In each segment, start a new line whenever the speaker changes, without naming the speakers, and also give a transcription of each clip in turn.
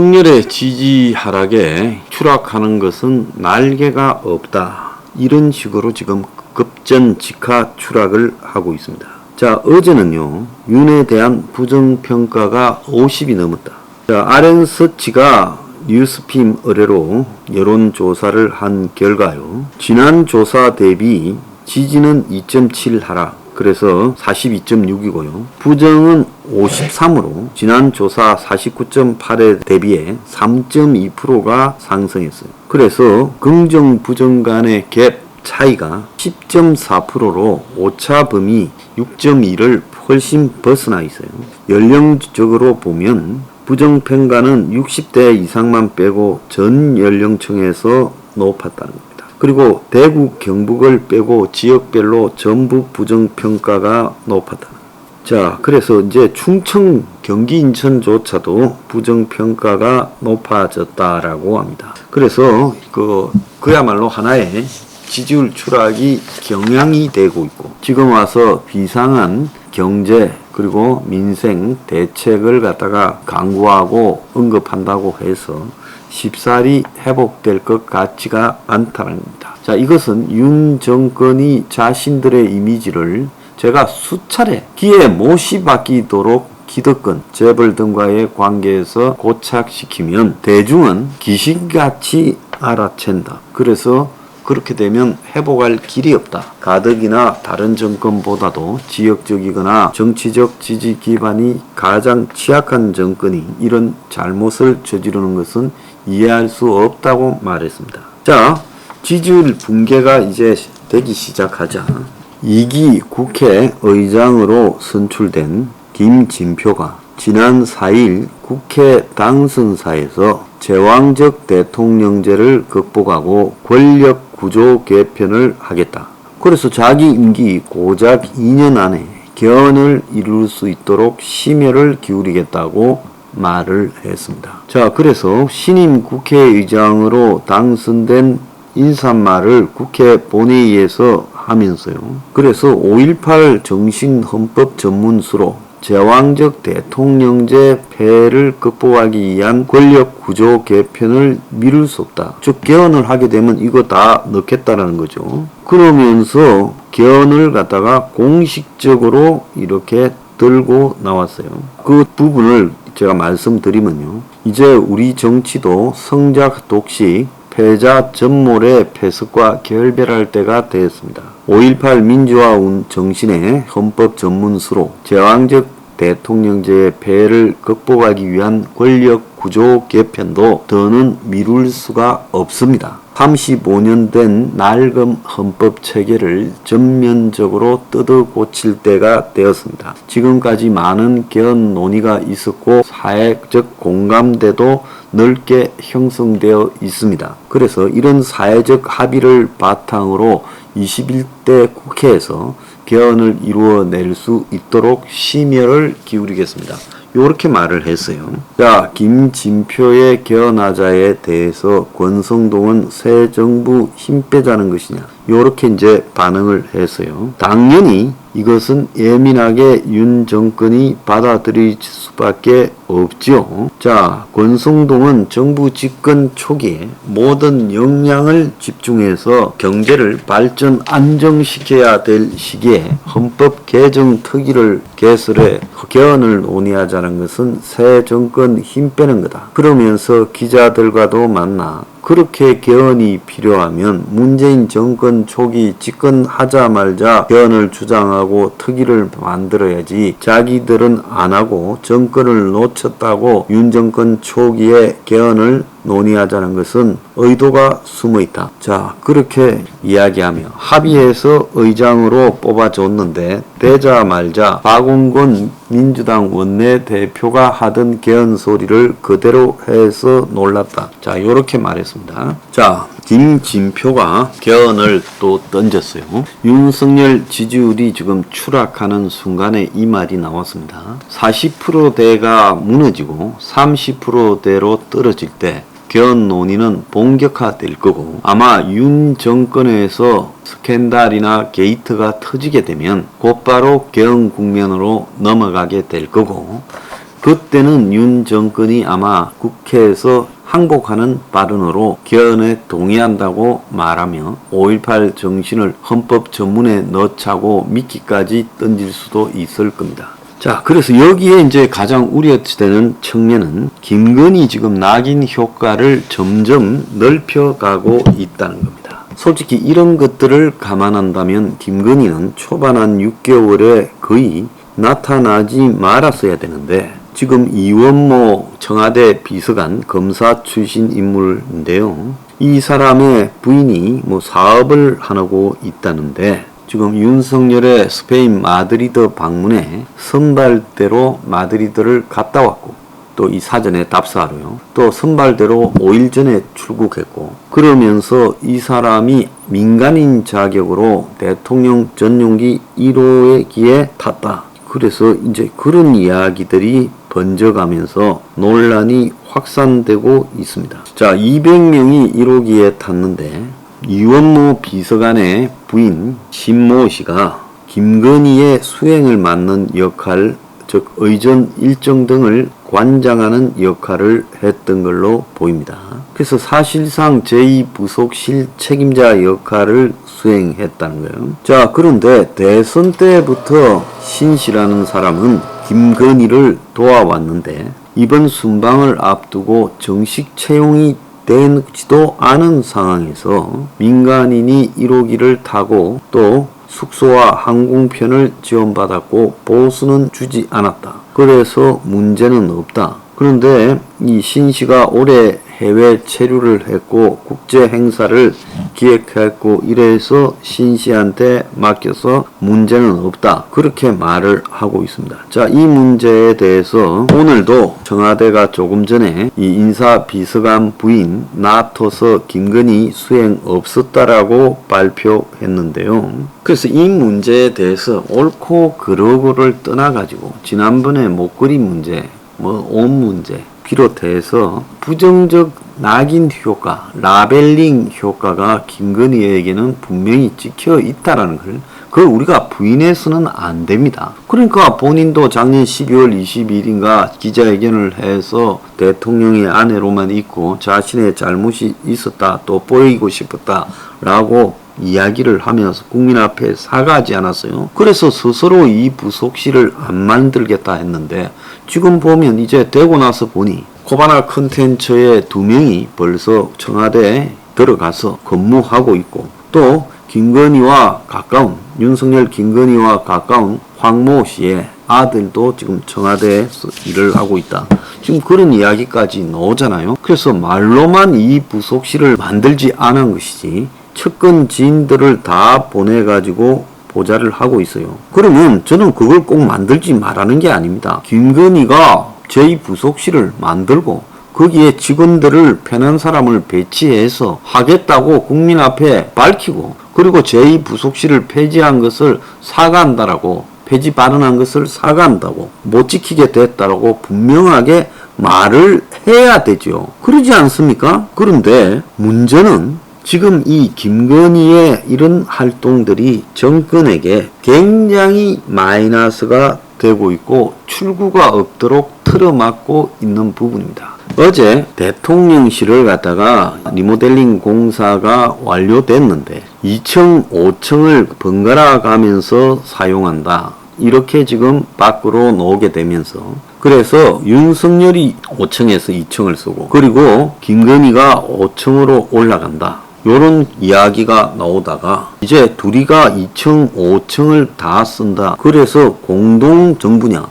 윤석열의 지지 하락에 추락하는 것은 날개가 없다. 이런 식으로 지금 급전직하 추락을 하고 있습니다. 자, 어제는요, 윤에 대한 부정평가가 50이 넘었다. 자, RN서치가 뉴스핌 의뢰로 여론조사를 한 결과요, 지난 조사 대비 지지는 2.7 하락, 그래서 42.6이고요. 부정은 53으로 지난 조사 49.8에 대비해 3.2%가 상승했어요. 그래서 긍정 부정 간의 갭 차이가 10.4%로 오차 범위 6.2를 훨씬 벗어나 있어요. 연령적으로 보면 부정평가는 60대 이상만 빼고 전 연령층에서 높았다는 겁니다. 그리고 대구, 경북을 빼고 지역별로 전부 부정평가가 높았다. 자, 그래서 이제 충청, 경기, 인천조차도 부정평가가 높아졌다라고 합니다. 그래서 그야말로 하나의 지지율 추락이 경향이 되고 있고, 지금 와서 비상한 경제 그리고 민생 대책을 갖다가 강구하고 언급한다고 해서 쉽사리 회복될 것 같지가 않다는 겁니다. 자, 이것은 윤 정권이 자신들의 이미지를 제가 수차례 기에 못이 박히도록 기득권, 재벌 등과의 관계에서 고착시키면 대중은 귀신같이 알아챈다. 그래서 그렇게 되면 회복할 길이 없다. 가덕이나 다른 정권보다도 지역적이거나 정치적 지지 기반이 가장 취약한 정권이 이런 잘못을 저지르는 것은 이해할 수 없다고 말했습니다. 자, 지지율 붕괴가 이제 되기 시작하자 2기 국회의장으로 선출된 김진표가 지난 4일 국회 당선사에서 제왕적 대통령제를 극복하고 권력 구조 개편을 하겠다. 그래서 자기 임기 고작 2년 안에 개헌을 이룰 수 있도록 심혈을 기울이겠다고 말을 했습니다. 자, 그래서 신임 국회의장으로 당선된 인사말을 국회 본회의에서 하면서요, 그래서 5.18 정신헌법 전문수로 제왕적 대통령제 폐해를 극복하기 위한 권력 구조 개편을 미룰 수 없다. 즉 개헌을 하게 되면 이거 다 넣겠다라는 거죠. 그러면서 개헌을 갖다가 공식적으로 이렇게 들고 나왔어요. 그 부분을 제가 말씀드리면요, 이제 우리 정치도 성작 독식 패자 전몰의 패습과 결별할 때가 되었습니다. 5.18 민주화 정신의 헌법 전문수로 제왕적 대통령제의 폐해를 극복하기 위한 권력 구조 개편도 더는 미룰 수가 없습니다. 35년 된 낡은 헌법 체계를 전면적으로 뜯어 고칠 때가 되었습니다. 지금까지 많은 개헌 논의가 있었고 사회적 공감대도 넓게 형성되어 있습니다. 그래서 이런 사회적 합의를 바탕으로 21대 국회에서 개헌을 이루어낼 수 있도록 심혈을 기울이겠습니다. 요렇게 말을 했어요. 자, 김진표의 개헌하자에 대해서 권성동은 새 정부 힘 빼자는 것이냐, 요렇게 이제 반응을 했어요. 당연히 이것은 예민하게 윤 정권이 받아들일 수밖에 없죠. 자, 권성동은 정부 집권 초기에 모든 역량을 집중해서 경제를 발전 안정시켜야 될 시기에 헌법 개정 특위를 개설해 개헌을 논의하자는 것은 새 정권 힘 빼는 거다. 그러면서 기자들과도 만나 그렇게 개헌이 필요하면 문재인 정권 초기 집권하자 말자 개헌을 주장하고 특위를 만들어야지 자기들은 안 하고 정권을 놓쳤다고 윤 정권 초기에 개헌을 논의하자는 것은 의도가 숨어 있다. 자, 그렇게 이야기하며 합의해서 의장으로 뽑아줬는데 되자 말자 박웅건 민주당 원내대표가 하던 개헌 소리를 그대로 해서 놀랐다. 자, 요렇게 말했습니다. 자, 김진표가 개헌을 또 던졌어요. 윤석열 지지율이 지금 추락하는 순간에 이 말이 나왔습니다. 40%대가 무너지고 30%대로 떨어질 때 개헌 논의는 본격화될 거고, 아마 윤 정권에서 스캔들이나 게이트가 터지게 되면 곧바로 개헌 국면으로 넘어가게 될 거고, 그때는 윤 정권이 아마 국회에서 항복하는 발언으로 개헌에 동의한다고 말하며 5.18 정신을 헌법 전문에 넣자고 미끼까지 던질 수도 있을 겁니다. 자, 그래서 여기에 이제 가장 우려되는 측면은 김건희 지금 낙인 효과를 점점 넓혀가고 있다는 겁니다. 솔직히 이런 것들을 감안한다면 김건희는 초반 한 6개월에 거의 나타나지 말았어야 되는데 지금 이원모 청와대 비서관 검사 출신 인물인데요. 이 사람의 부인이 사업을 하고 있다는데 지금 윤석열의 스페인 마드리드 방문에 선발대로 마드리드를 갔다 왔고 또 이 사전에 답사하러요. 또 선발대로 5일 전에 출국했고 그러면서 이 사람이 민간인 자격으로 대통령 전용기 1호기에 탔다. 그래서 이제 그런 이야기들이 번져가면서 논란이 확산되고 있습니다. 자, 200명이 1호기에 탔는데 이원모 비서관의 부인 신모 씨가 김건희의 수행을 맡는 역할, 즉 의전 일정 등을 관장하는 역할을 했던 걸로 보입니다. 그래서 사실상 제2부속실 책임자 역할을 수행했다는 거예요. 자, 그런데 대선 때부터 신 씨라는 사람은 김건희를 도와왔는데 이번 순방을 앞두고 정식 채용이 되지도 않은 상황에서 민간인이 1호기를 타고 또 숙소와 항공편을 지원받았고 보수는 주지 않았다. 그래서 문제는 없다. 그런데 이 신 씨가 올해 해외 체류를 했고 국제 행사를 기획했고 이래서 신 씨한테 맡겨서 문제는 없다. 그렇게 말을 하고 있습니다. 자, 이 문제에 대해서 오늘도 청와대가 조금 전에 이 인사비서관 부인 놔둬서 김건희 수행 없었다라고 발표했는데요. 그래서 이 문제에 대해서 옳고 그르고를 떠나가지고 지난번에 목걸이 문제, 옷 문제 비롯해서 부정적 낙인 효과, 라벨링 효과가 김건희에게는 분명히 찍혀 있다라는 걸 그걸 우리가 부인해서는 안 됩니다. 그러니까 본인도 작년 12월 22일인가 기자회견을 해서 대통령의 아내로만 있고 자신의 잘못이 있었다 또 보이고 싶었다 라고 이야기를 하면서 국민 앞에 사과하지 않았어요. 그래서 스스로 이 부속실을 안 만들겠다 했는데 지금 보면 이제 되고 나서 보니 코바나 컨텐츠의 2명이 벌써 청와대에 들어가서 근무하고 있고 또 김건희와 가까운 윤석열 김건희와 가까운 황모 씨의 아들도 지금 청와대에서 일을 하고 있다. 지금 그런 이야기까지 나오잖아요. 그래서 말로만 이 부속실을 만들지 않은 것이지 측근 지인들을 다 보내가지고 보좌를 하고 있어요. 그러면 저는 그걸 꼭 만들지 말라는 게 아닙니다. 김건희가 제2부속실을 만들고 거기에 직원들을 편한 사람을 배치해서 하겠다고 국민 앞에 밝히고 그리고 제2부속실을 폐지한 것을 사과한다라고 폐지 발언한 것을 사과한다고 못 지키게 됐다라고 분명하게 말을 해야 되죠. 그러지 않습니까? 그런데 문제는 지금 이 김건희의 이런 활동들이 정권에게 굉장히 마이너스가 되고 있고 출구가 없도록 틀어막고 있는 부분입니다. 어제 대통령실을 갖다가 리모델링 공사가 완료됐는데 2층, 5층을 번갈아 가면서 사용한다. 이렇게 지금 밖으로 나오게 되면서 그래서 윤석열이 5층에서 2층을 쓰고 그리고 김건희가 5층으로 올라간다. 요런 이야기가 나오다가 이제 둘이가 2층, 5층을 다 쓴다. 그래서 공동 정부냐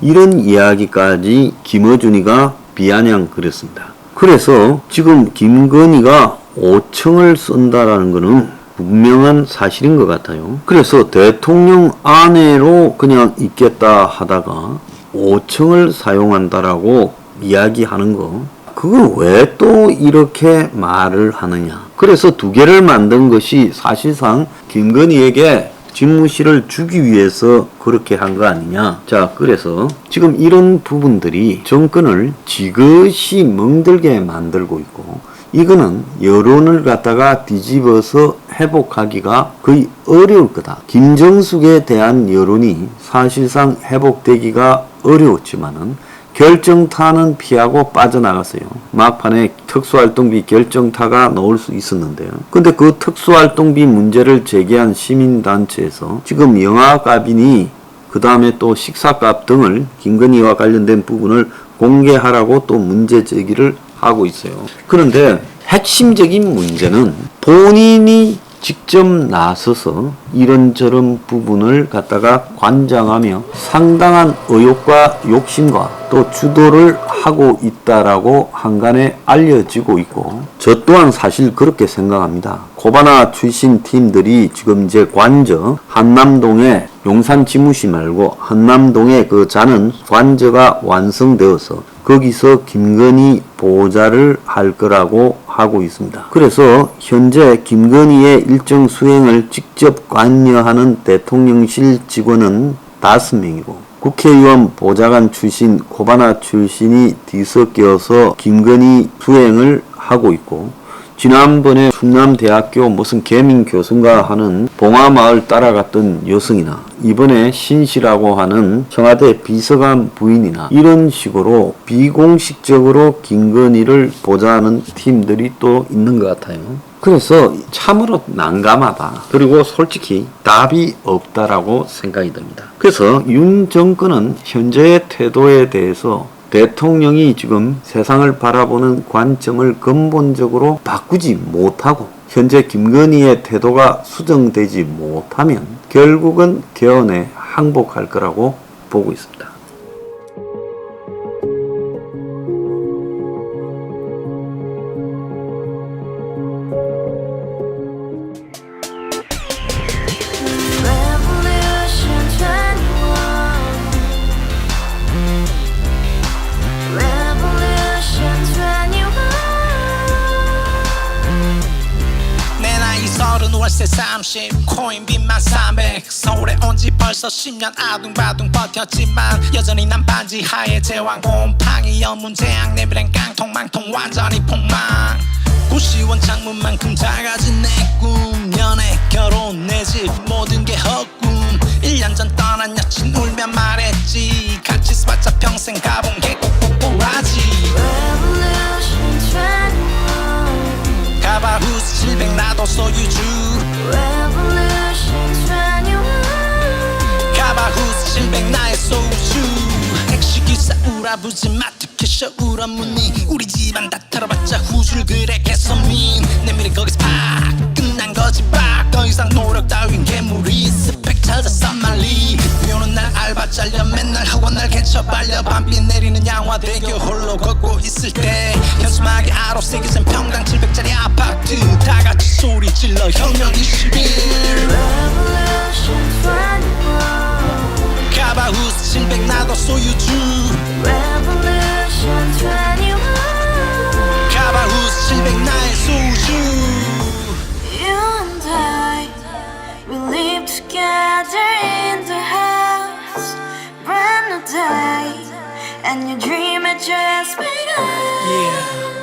이런 이야기까지 김어준이가 비아냥 그랬습니다. 그래서 지금 김건희가 5층을 쓴다라는 것은 분명한 사실인 것 같아요. 그래서 대통령 아내로 그냥 있겠다 하다가 5층을 사용한다라고 이야기하는 거 그걸 왜 또 이렇게 말을 하느냐. 그래서 2개를 만든 것이 사실상 김건희에게 집무실을 주기 위해서 그렇게 한 거 아니냐. 자, 그래서 지금 이런 부분들이 정권을 지그시 멍들게 만들고 있고 이거는 여론을 갖다가 뒤집어서 회복하기가 거의 어려울 거다. 김정숙에 대한 여론이 사실상 회복되기가 어려웠지만은 결정타는 피하고 빠져나갔어요. 막판에 특수활동비 결정타가 나올 수 있었는데요. 근데 그 특수활동비 문제를 제기한 시민단체에서 지금 영화값이니 그 다음에 또 식사값 등을 김건희와 관련된 부분을 공개하라고 또 문제 제기를 하고 있어요. 그런데 핵심적인 문제는 본인이 직접 나서서 이런저런 부분을 갖다가 관장하며 상당한 의욕과 욕심과 또 주도를 하고 있다라고 한간에 알려지고 있고, 저 또한 사실 그렇게 생각합니다. 코바나 출신 팀들이 지금 이제 관저 한남동에 용산 지무시 말고 한남동에 그 자는 관저가 완성되어서 거기서 김건희 보좌를 할 거라고 하고 있습니다. 그래서 현재 김건희의 일정 수행을 직접 관여하는 대통령실 직원은 5명이고 국회의원 보좌관 출신 코바나 출신이 뒤섞여서 김건희 수행을 하고 있고, 지난번에 충남대학교 무슨 계민교수인가 하는 봉화마을 따라갔던 여성이나 이번에 신씨라고 하는 청와대 비서관 부인이나 이런 식으로 비공식적으로 김건희를 보좌하는 팀들이 또 있는 것 같아요. 그래서 참으로 난감하다. 그리고 솔직히 답이 없다라고 생각이 듭니다. 그래서 윤 정권은 현재의 태도에 대해서 대통령이 지금 세상을 바라보는 관점을 근본적으로 바꾸지 못하고 현재 김건희의 태도가 수정되지 못하면 결국은 개헌에 항복할 거라고 보고 있습니다.
월세 30 코인빚만 300 서울에 온 지 벌써 10년 아둥바둥 버텼지만 여전히 난 반지 하에 제왕 곰팡이 연문제약 내비랭 깡통망통 완전히 폭망 고시원 창문만큼 작아진 내 꿈 연애 결혼 내 집 모든 게 헛꿈 1년 전 떠난 여친 울며 말했지 같이 살자 평생 가본 게 꼭꼭꼭하지 가바후스 700 나도 소유주 가바후스 700 나의 소주 택시기사 우라부지 마트 캐셔 울어무니 우리 집안 다 털어봤자 후줄 그래 개선민 내미래 거기서 팍 끝난 거지 팍 더 이상 노력 따윈 괴물이 스펙 찾아서 말리 비오는 날 알바 잘려 맨날 학원 날 개쳐 발려 밤비 내리는 양화대교 홀로 걷고 있을 때 현수막에 아로 새겨진 평당 700짜리 아파트 다같이 소리 질러 혁명 21 가바후스 700 나도 소유주 가바후스 700 나의 소주
Together in the house, brand new day, and your dream had just begun.
Yeah.